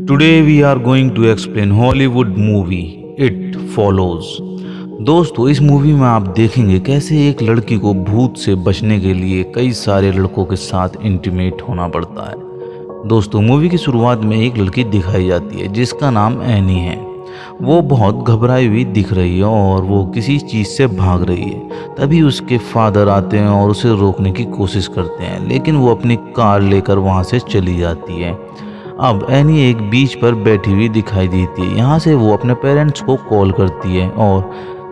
Today we are going to explain Hollywood movie It Follows। दोस्तों, इस movie में आप देखेंगे कैसे एक लड़की को भूत से बचने के लिए कई सारे लड़कों के साथ इंटीमेट होना पड़ता है। दोस्तों, मूवी की शुरुआत में एक लड़की दिखाई जाती है जिसका नाम एनी है। वो बहुत घबराई हुई दिख रही है और वो किसी चीज़ से भाग रही है। तभी उसके फादर आते हैं और उसे रोकने की कोशिश करते हैं, लेकिन वो अपनी कार लेकर वहाँ से चली जाती है। अब एनी एक बीच पर बैठी हुई दिखाई देती है। यहाँ से वो अपने पेरेंट्स को कॉल करती है और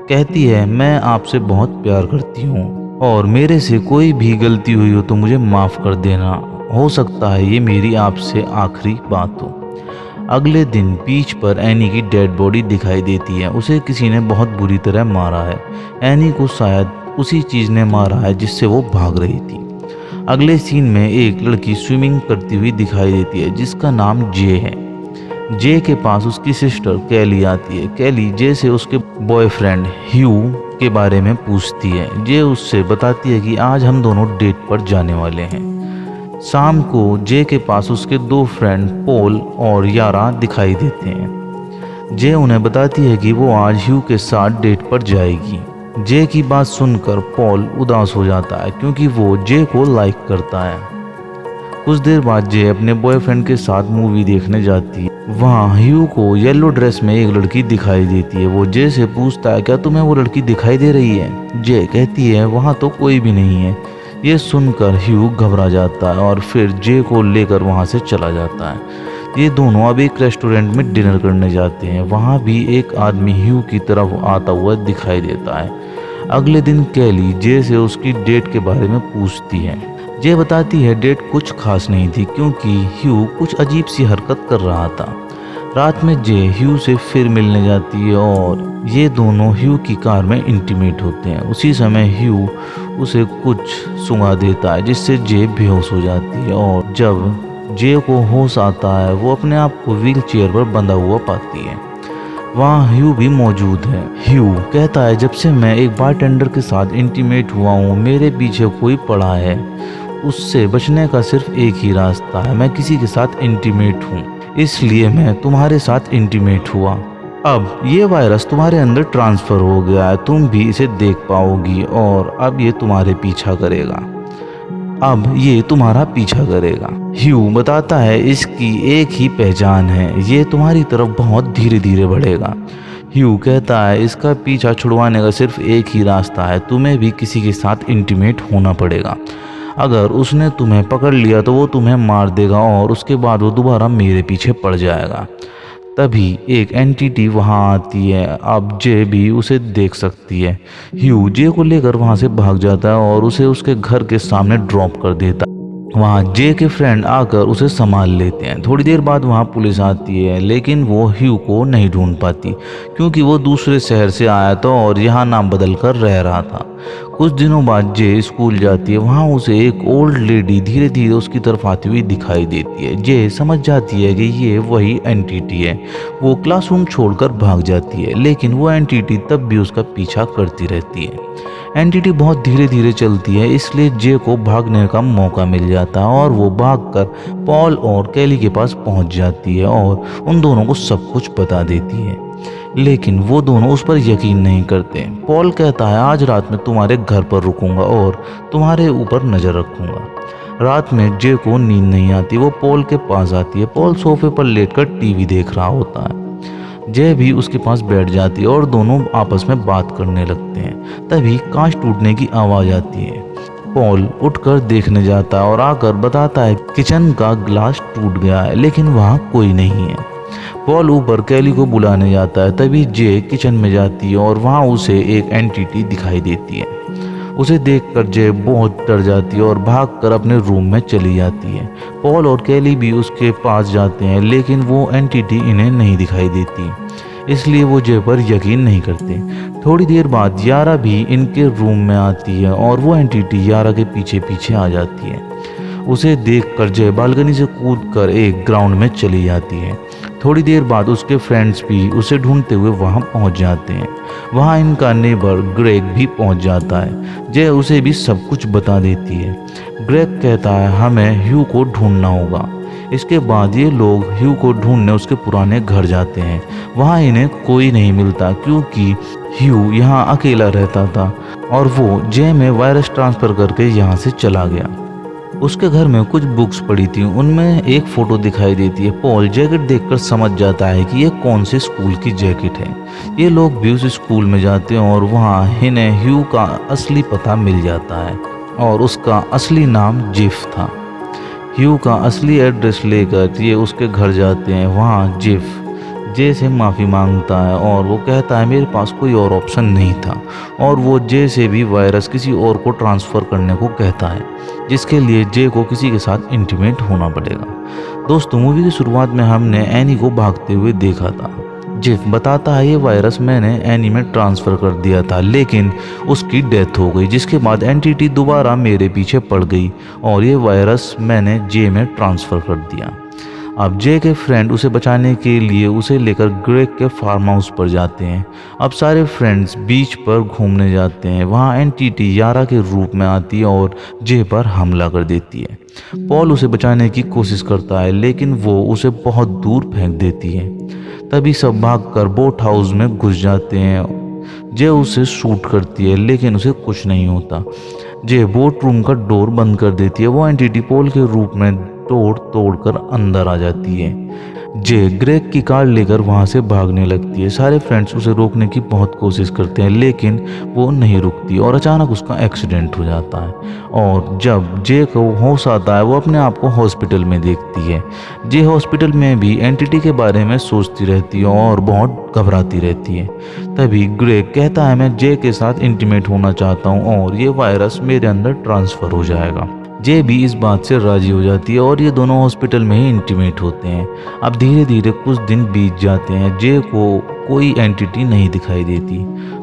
कहती है, मैं आपसे बहुत प्यार करती हूँ और मेरे से कोई भी गलती हुई हो तो मुझे माफ़ कर देना। हो सकता है ये मेरी आपसे आखिरी बात हो। अगले दिन बीच पर एनी की डेड बॉडी दिखाई देती है। उसे किसी ने बहुत बुरी तरह मारा है। एनी को शायद उसी चीज़ ने मारा है जिससे वो भाग रही थी। अगले सीन में एक लड़की स्विमिंग करती हुई दिखाई देती है जिसका नाम जे है। जे के पास उसकी सिस्टर कैली आती है। कैली जे से उसके बॉयफ्रेंड ह्यू के बारे में पूछती है। जे उससे बताती है कि आज हम दोनों डेट पर जाने वाले हैं। शाम को जे के पास उसके दो फ्रेंड पॉल और यारा दिखाई देते हैं। जे उन्हें बताती है कि वो आज ह्यू के साथ डेट पर जाएगी। जे की बात सुनकर पॉल उदास हो जाता है क्योंकि वो जे को लाइक करता है। कुछ देर बाद जे अपने बॉयफ्रेंड के साथ मूवी देखने जाती है। वहाँ ह्यू को येलो ड्रेस में एक लड़की दिखाई देती है। वो जे से पूछता है, क्या तुम्हें वो लड़की दिखाई दे रही है? जे कहती है, वहाँ तो कोई भी नहीं है। ये सुनकर ह्यू घबरा जाता है और फिर जे को लेकर वहाँ से चला जाता है। ये दोनों अब एक रेस्टोरेंट में डिनर करने जाते हैं। वहाँ भी एक आदमी ह्यू की तरफ आता हुआ दिखाई देता है। अगले दिन कैली जे से उसकी डेट के बारे में पूछती है। जे बताती है डेट कुछ खास नहीं थी क्योंकि ह्यू कुछ अजीब सी हरकत कर रहा था। रात में जे ह्यू से फिर मिलने जाती है और ये दोनों ह्यू की कार में इंटीमेट होते हैं। उसी समय ह्यू उसे कुछ सुंघा देता है जिससे जे बेहोश हो जाती है और जब जे को होश आता है वो अपने आप को व्हील चेयर पर बंधा हुआ पाती है। वहाँ ह्यू भी मौजूद है। ह्यू कहता है, जब से मैं एक बारटेंडर के साथ इंटीमेट हुआ हूँ मेरे पीछे कोई पड़ा है। उससे बचने का सिर्फ एक ही रास्ता है, मैं किसी के साथ इंटीमेट हूँ, इसलिए मैं तुम्हारे साथ इंटीमेट हुआ। अब ये वायरस तुम्हारे अंदर ट्रांसफ़र हो गया है, तुम भी इसे देख पाओगी और अब ये तुम्हारे पीछा करेगा। अब ये तुम्हारा पीछा करेगा। ह्यू बताता है, इसकी एक ही पहचान है, ये तुम्हारी तरफ बहुत धीरे धीरे बढ़ेगा। ह्यू कहता है, इसका पीछा छुड़वाने का सिर्फ एक ही रास्ता है, तुम्हें भी किसी के साथ इंटीमेट होना पड़ेगा। अगर उसने तुम्हें पकड़ लिया तो वो तुम्हें मार देगा और उसके बाद वो दोबारा मेरे पीछे पड़ जाएगा। तभी एक एंटिटी वहाँ आती है। अब जे भी उसे देख सकती है। ह्यू जे को लेकर वहाँ से भाग जाता है और उसे उसके घर के सामने ड्रॉप कर देता है। वहाँ जे के फ्रेंड आकर उसे संभाल लेते हैं। थोड़ी देर बाद वहाँ पुलिस आती है, लेकिन वो ह्यू को नहीं ढूंढ पाती क्योंकि वो दूसरे शहर से आया था और यहाँ नाम बदल कर रह रहा था। कुछ दिनों बाद जे स्कूल जाती है। वहाँ उसे एक ओल्ड लेडी धीरे धीरे उसकी तरफ आती हुई दिखाई देती है। जे समझ जाती है कि ये वही एंटिटी है। वो क्लासरूम छोड़कर भाग जाती है, लेकिन वो एंटिटी तब भी उसका पीछा करती रहती है। एंटिटी बहुत धीरे धीरे चलती है, इसलिए जे को भागने का मौका मिल जाता है और वो भागकर पॉल और कैली के पास पहुंच जाती है और उन दोनों को सब कुछ बता देती है। लेकिन वो दोनों उस पर यकीन नहीं करते। पॉल कहता है, आज रात में तुम्हारे घर पर रुकूंगा और तुम्हारे ऊपर नज़र रखूंगा। रात में जे को नींद नहीं आती। वो पॉल के पास आती है। पॉल सोफे पर लेटकर टीवी देख रहा होता है। जे भी उसके पास बैठ जाती है और दोनों आपस में बात करने लगते हैं। तभी कांच टूटने की आवाज़ आती है। पॉल उठकर देखने जाता है और आकर बताता है किचन का ग्लास टूट गया है, लेकिन वहाँ कोई नहीं है। पॉल ऊपर कैली को बुलाने जाता है। तभी जे किचन में जाती है और वहाँ उसे एक एंटिटी दिखाई देती है। उसे देखकर जे बहुत डर जाती है और भागकर अपने रूम में चली जाती है। पॉल और कैली भी उसके पास जाते हैं, लेकिन वो एंटिटी इन्हें नहीं दिखाई देती, इसलिए वो जे पर यकीन नहीं करते। थोड़ी देर बाद यारा भी इनके रूम में आती है और वो एंटिटी यारा के पीछे पीछे आ जाती है। उसे देखकर जय बालकनी से कूदकर एक ग्राउंड में चली जाती है। थोड़ी देर बाद उसके फ्रेंड्स भी उसे ढूंढते हुए वहां पहुंच जाते हैं। वहां इनका नेबर ग्रेग भी पहुंच जाता है। जय उसे भी सब कुछ बता देती है। ग्रेग कहता है हमें ह्यू को ढूंढना होगा। इसके बाद ये लोग ह्यू को ढूंढने उसके पुराने घर जाते हैं। वहाँ इन्हें कोई नहीं मिलता क्योंकि ह्यू यहाँ अकेला रहता था और वो जे में वायरस ट्रांसफ़र करके यहाँ से चला गया। उसके घर में कुछ बुक्स पड़ी थी, उनमें एक फ़ोटो दिखाई देती है। पॉल जैकेट देखकर समझ जाता है कि ये कौन से स्कूल की जैकेट है। ये लोग भी उस स्कूल में जाते हैं और वहाँ इन्हें ह्यू का असली पता मिल जाता है और उसका असली नाम जिफ था। ह्यू का असली एड्रेस लेकर ये उसके घर जाते हैं। वहाँ जिफ जे से माफ़ी मांगता है और वो कहता है मेरे पास कोई और ऑप्शन नहीं था, और वो जे से भी वायरस किसी और को ट्रांसफ़र करने को कहता है, जिसके लिए जे को किसी के साथ इंटीमेट होना पड़ेगा। दोस्तों, मूवी की शुरुआत में हमने एनी को भागते हुए देखा था। जिफ बताता है ये वायरस मैंने एनी में ट्रांसफ़र कर दिया था, लेकिन उसकी डेथ हो गई, जिसके बाद एंटिटी दोबारा मेरे पीछे पड़ गई और ये वायरस मैंने जे में ट्रांसफ़र कर दिया। अब जे के फ्रेंड उसे बचाने के लिए उसे लेकर ग्रेग के फार्म हाउस पर जाते हैं। अब सारे फ्रेंड्स बीच पर घूमने जाते हैं। वहाँ एंटिटी यारा के रूप में आती है और जे पर हमला कर देती है। पॉल उसे बचाने की कोशिश करता है, लेकिन वो उसे बहुत दूर फेंक देती है। तभी सब भागकर बोट हाउस में घुस जाते हैं। जे उसे शूट करती है, लेकिन उसे कुछ नहीं होता। जे बोट रूम का डोर बंद कर देती है। वो एंटिटी पॉल के रूप में तोड़कर अंदर आ जाती है। जे ग्रेग की कार लेकर वहां से भागने लगती है। सारे फ्रेंड्स उसे रोकने की बहुत कोशिश करते हैं, लेकिन वो नहीं रुकती और अचानक उसका एक्सीडेंट हो जाता है। और जब जे को होश आता है, वो अपने आप को हॉस्पिटल में देखती है। जे हॉस्पिटल में भी एंटिटी के बारे में सोचती रहती है और बहुत घबराती रहती है। तभी ग्रेग कहता है मैं जे के साथ इंटीमेट होना चाहता हूँ और ये वायरस मेरे अंदर ट्रांसफ़र हो जाएगा। जे भी इस बात से राजी हो जाती है और ये दोनों हॉस्पिटल में ही इंटीमेट होते हैं। अब धीरे धीरे कुछ दिन बीत जाते हैं। जे को कोई एंटिटी नहीं दिखाई देती।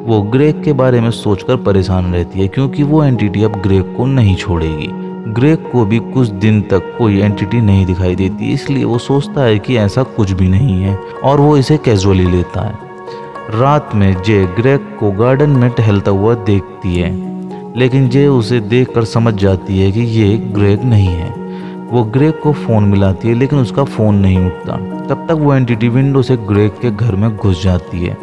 वो ग्रेग के बारे में सोचकर परेशान रहती है क्योंकि वो एंटिटी अब ग्रेग को नहीं छोड़ेगी। ग्रेग को भी कुछ दिन तक कोई एंटिटी नहीं दिखाई देती, इसलिए वो सोचता है कि ऐसा कुछ भी नहीं है और वो इसे कैजुअली लेता है। रात में जे ग्रेग को गार्डन में टहलता हुआ देखती है, लेकिन जे उसे देखकर समझ जाती है कि ये ग्रेग नहीं है। वो ग्रेग को फ़ोन मिलाती है, लेकिन उसका फ़ोन नहीं उठता। तब तक वो एंटिटी विंडो से ग्रेग के घर में घुस जाती है।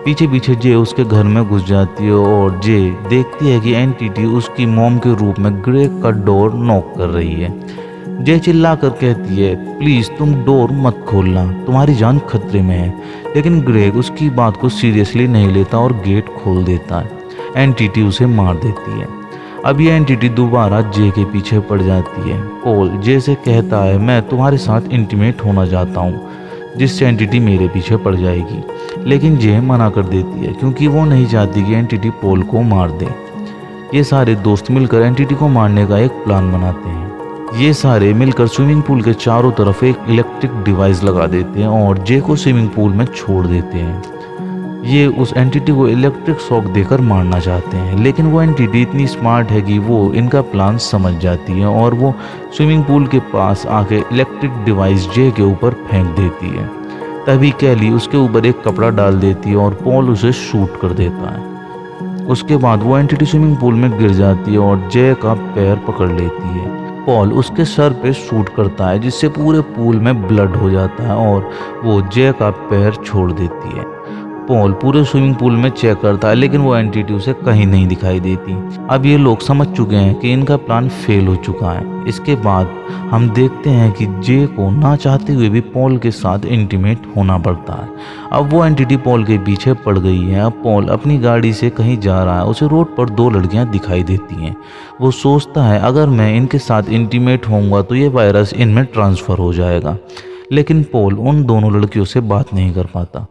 पीछे पीछे जे उसके घर में घुस जाती है और जे देखती है कि एंटिटी उसकी मॉम के रूप में ग्रेग का डोर नॉक कर रही है। जे चिल्लाकर कहती है प्लीज़ तुम डोर मत खोलना, तुम्हारी जान खतरे में है। लेकिन ग्रेग उसकी बात को सीरियसली नहीं लेता और गेट खोल देता है। एंटिटी उसे मार देती है। अब ये एंटिटी दोबारा जे के पीछे पड़ जाती है। पॉल जे से कहता है मैं तुम्हारे साथ इंटीमेट होना चाहता हूँ, जिससे एंटिटी मेरे पीछे पड़ जाएगी। लेकिन जे मना कर देती है क्योंकि वो नहीं चाहती कि एंटिटी पॉल को मार दे। ये सारे दोस्त मिलकर एंटिटी को मारने का एक प्लान बनाते हैं। ये सारे मिलकर स्विमिंग पूल के चारों तरफ एक इलेक्ट्रिक डिवाइस लगा देते हैं और जे को स्विमिंग पूल में छोड़ देते हैं। ये उस एंटिटी को इलेक्ट्रिक शॉक देकर मारना चाहते हैं, लेकिन वो एंटिटी इतनी स्मार्ट है कि वो इनका प्लान समझ जाती है और वो स्विमिंग पूल के पास आके इलेक्ट्रिक डिवाइस जे के ऊपर फेंक देती है। तभी कैली उसके ऊपर एक कपड़ा डाल देती है और पॉल उसे शूट कर देता है। उसके बाद वो एंटिटी स्विमिंग पूल में गिर जाती है और जे का पैर पकड़ लेती है। पॉल उसके सर पे शूट करता है, जिससे पूरे पूल में ब्लड हो जाता है और वो जे का पैर छोड़ देती है। पॉल पूरे स्विमिंग पूल में चेक करता है, लेकिन वो एंटिटी उसे कहीं नहीं दिखाई देती। अब ये लोग समझ चुके हैं कि इनका प्लान फेल हो चुका है। इसके बाद हम देखते हैं कि जे को ना चाहते हुए भी पॉल के साथ इंटीमेट होना पड़ता है। अब वो एंटिटी पॉल के पीछे पड़ गई है। अब पॉल अपनी गाड़ी से कहीं जा रहा है। उसे रोड पर दो लड़कियां दिखाई देती हैं। वो सोचता है अगर मैं इनके साथ इंटीमेट होऊंगा तो ये वायरस इनमें ट्रांसफ़र हो जाएगा, लेकिन पॉल उन दोनों लड़कियों से बात नहीं कर पाता।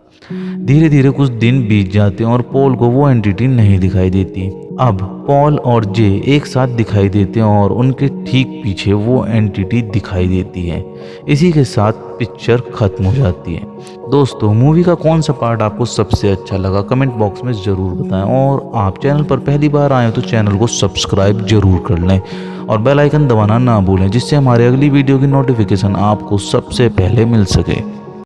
धीरे धीरे कुछ दिन बीत जाते हैं और पॉल को वो एंटिटी नहीं दिखाई देती। अब पॉल और जे एक साथ दिखाई देते हैं और उनके ठीक पीछे वो एंटिटी दिखाई देती है। इसी के साथ पिक्चर खत्म हो जाती है। दोस्तों, मूवी का कौन सा पार्ट आपको सबसे अच्छा लगा कमेंट बॉक्स में ज़रूर बताएं, और आप चैनल पर पहली बार आए हो तो चैनल को सब्सक्राइब जरूर कर लें और बेल आइकन दबाना ना भूलें, जिससे हमारे अगली वीडियो की नोटिफिकेशन आपको सबसे पहले मिल सके।